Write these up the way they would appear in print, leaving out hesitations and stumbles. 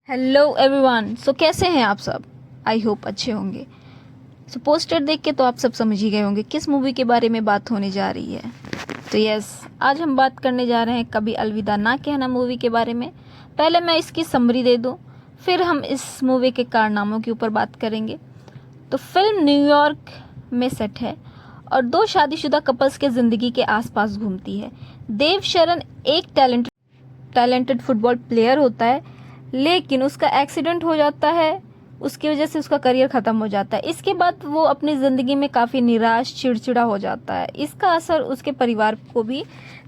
Hello everyone. सो कैसे हैं आप सब? आई होप अच्छे होंगे। सो पोस्टर देख के तो आप सब समझ ही गए होंगे किस मूवी के बारे में बात होने जा रही है। तो यस, आज हम बात करने जा रहे हैं कभी अलविदा ना कहना मूवी के बारे में। पहले मैं इसकी समरी दे दूं, फिर हम इस मूवी के कारनामों के ऊपर बात करेंगे। तो फिल्म न्यूयॉर्क में सेट है और दो शादीशुदा कपल्स के ज़िंदगी के आसपास घूमती है। देव शरण एक टैलेंटेड फुटबॉल प्लेयर होता है, लेकिन उसका एक्सीडेंट हो जाता है। उसकी वजह से उसका करियर ख़त्म हो जाता है। इसके बाद वो अपनी ज़िंदगी में काफ़ी निराश चिड़चिड़ा हो जाता है। इसका असर उसके परिवार को भी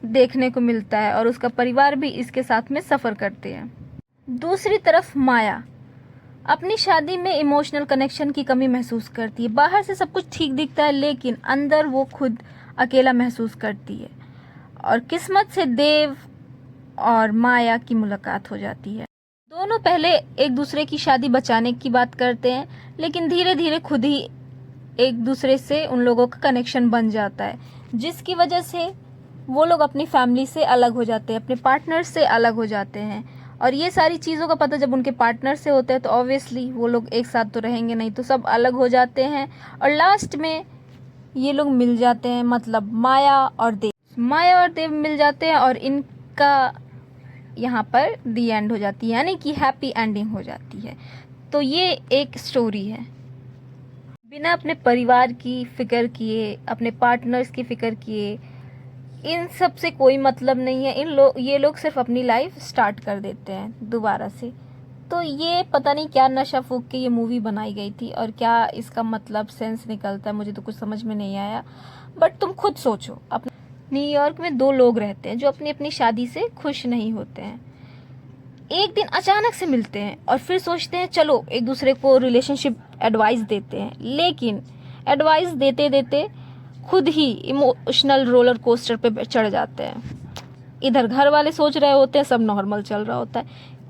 देखने को मिलता है और उसका परिवार भी इसके साथ में सफ़र करते हैं। दूसरी तरफ माया अपनी शादी में इमोशनल कनेक्शन की कमी महसूस करती है। बाहर से सब कुछ ठीक दिखता है, लेकिन अंदर वो खुद अकेला महसूस करती है। और किस्मत से देव और माया की मुलाकात हो जाती है। दोनों पहले एक दूसरे की शादी बचाने की बात करते हैं, लेकिन धीरे धीरे खुद ही एक दूसरे से उन लोगों का कनेक्शन बन जाता है, जिसकी वजह से वो लोग अपनी फैमिली से अलग हो जाते हैं, अपने पार्टनर से अलग हो जाते हैं। और ये सारी चीज़ों का पता जब उनके पार्टनर से होता है तो ऑब्वियसली वो लोग एक साथ तो रहेंगे नहीं, तो सब अलग हो जाते हैं। और लास्ट में ये लोग मिल जाते हैं, मतलब माया और देव मिल जाते हैं और इनका यहाँ पर दी एंड हो जाती है, यानी कि हैप्पी एंडिंग हो जाती है। तो ये एक स्टोरी है। बिना अपने परिवार की फिक्र किए, अपने पार्टनर्स की फिक्र किए, इन सब से कोई मतलब नहीं है। ये लोग सिर्फ अपनी लाइफ स्टार्ट कर देते हैं दोबारा से। तो ये पता नहीं क्या नशा फूक के ये मूवी बनाई गई थी और क्या इसका मतलब सेंस निकलता है, मुझे तो कुछ समझ में नहीं आया। बट तुम खुद सोचो, अपने न्यूयॉर्क में दो लोग रहते हैं जो अपनी अपनी शादी से खुश नहीं होते हैं। एक दिन अचानक से मिलते हैं और फिर सोचते हैं चलो एक दूसरे को रिलेशनशिप एडवाइस देते हैं, लेकिन एडवाइस देते देते खुद ही इमोशनल रोलर कोस्टर पे चढ़ जाते हैं। इधर घर वाले सोच रहे होते हैं सब नॉर्मल चल रहा होता है,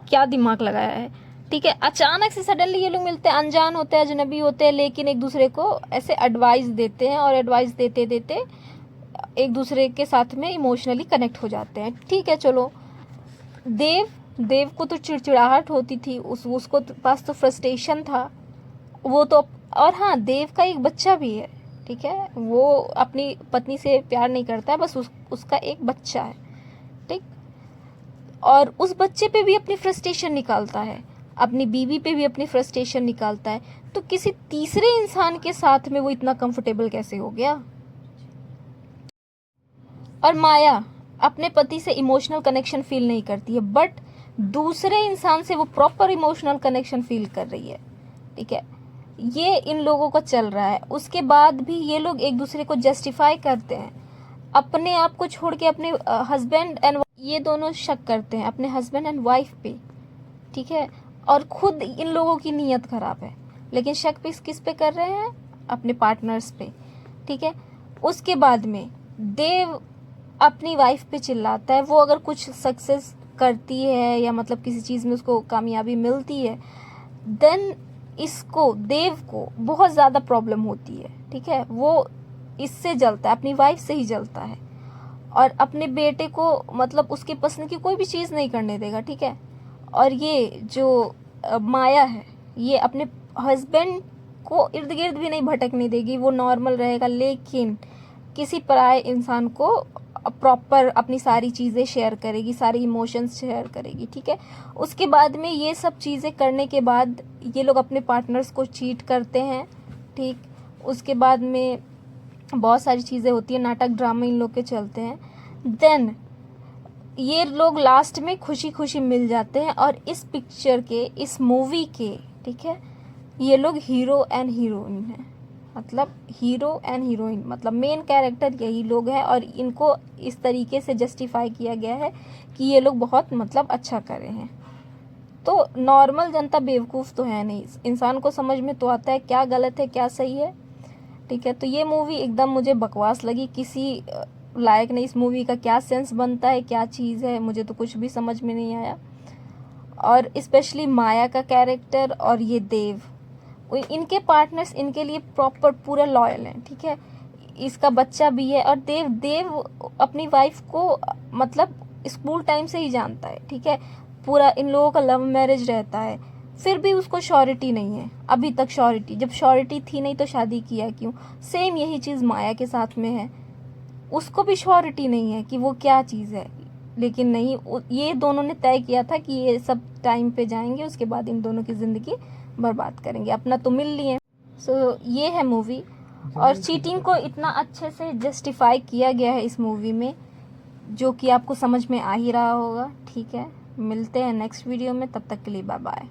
क्या दिमाग लगाया है। ठीक है, अचानक से सडनली ये लोग मिलते हैं, अनजान होते हैं, अजनबी होते हैं, लेकिन एक दूसरे को ऐसे एडवाइस देते हैं और एडवाइस देते देते एक दूसरे के साथ में इमोशनली कनेक्ट हो जाते हैं। ठीक है, चलो देव को तो चिड़चिड़ाहट होती थी, उसको पास तो फ्रस्ट्रेशन था वो तो। और हाँ, देव का एक बच्चा भी है। ठीक है, वो अपनी पत्नी से प्यार नहीं करता है, बस उसका एक बच्चा है। ठीक, और उस बच्चे पे भी अपनी फ्रस्ट्रेशन निकालता है, अपनी बीवी पे भी अपनी फ्रस्ट्रेशन निकालता है। तो किसी तीसरे इंसान के साथ में वो इतना कंफर्टेबल कैसे हो गया? और माया अपने पति से इमोशनल कनेक्शन फील नहीं करती है, बट दूसरे इंसान से वो प्रॉपर इमोशनल कनेक्शन फील कर रही है। ठीक है, ये इन लोगों का चल रहा है। उसके बाद भी ये लोग एक दूसरे को जस्टिफाई करते हैं, अपने आप को छोड़ के अपने हस्बैंड एंड ये दोनों शक करते हैं अपने हस्बैंड एंड वाइफ पे। ठीक है, और खुद इन लोगों की नीयत खराब है, लेकिन शक पे किस पे कर रहे हैं? अपने पार्टनर्स पे। ठीक है, उसके बाद में देव अपनी वाइफ पे चिल्लाता है। वो अगर कुछ सक्सेस करती है या मतलब किसी चीज़ में उसको कामयाबी मिलती है, देन इसको देव को बहुत ज़्यादा प्रॉब्लम होती है। ठीक है, वो इससे जलता है, अपनी वाइफ से ही जलता है और अपने बेटे को मतलब उसकी पसंद की कोई भी चीज़ नहीं करने देगा। ठीक है, और ये जो माया है, ये अपने हस्बैंड को इर्द गिर्द भी नहीं भटकने देगी, वो नॉर्मल रहेगा, लेकिन किसी पराये इंसान को प्रॉपर अपनी सारी चीज़ें शेयर करेगी, सारी इमोशंस शेयर करेगी। ठीक है, उसके बाद में ये सब चीज़ें करने के बाद ये लोग अपने पार्टनर्स को चीट करते हैं। ठीक, उसके बाद में बहुत सारी चीज़ें होती है, नाटक ड्रामे इन लोग के चलते हैं। देन ये लोग लास्ट में खुशी खुशी मिल जाते हैं और इस पिक्चर के, इस मूवी के, ठीक है, ये लोग हीरो एंड हीरोइन हैं। मतलब हीरो एंड हीरोइन मतलब मेन कैरेक्टर यही लोग हैं और इनको इस तरीके से जस्टिफाई किया गया है कि ये लोग बहुत मतलब अच्छा कर रहे हैं। तो नॉर्मल जनता बेवकूफ़ तो है नहीं, इंसान को समझ में तो आता है क्या गलत है क्या सही है। ठीक है, तो ये मूवी एकदम मुझे बकवास लगी, किसी लायक नहीं। इस मूवी का क्या सेंस बनता है, क्या चीज़ है, मुझे तो कुछ भी समझ में नहीं आया। और स्पेशली माया का कैरेक्टर और ये देव, इनके पार्टनर्स इनके लिए प्रॉपर पूरा लॉयल हैं। ठीक है, इसका बच्चा भी है और देव अपनी वाइफ को मतलब स्कूल टाइम से ही जानता है। ठीक है, पूरा इन लोगों का लव मैरिज रहता है, फिर भी उसको श्योरिटी नहीं है अभी तक। श्योरिटी जब श्योरिटी थी नहीं तो शादी किया क्यों? सेम यही चीज़ माया के साथ में है, उसको भी श्योरिटी नहीं है कि वो क्या चीज़ है। लेकिन नहीं, ये दोनों ने तय किया था कि ये सब टाइम पे जाएंगे, उसके बाद इन दोनों की ज़िंदगी बर्बाद करेंगे। अपना तो मिल लिए। सो ये है मूवी, और चीटिंग को इतना अच्छे से जस्टिफाई किया गया है इस मूवी में, जो कि आपको समझ में आ ही रहा होगा। ठीक है, मिलते हैं नेक्स्ट वीडियो में, तब तक के लिए बाय बाय।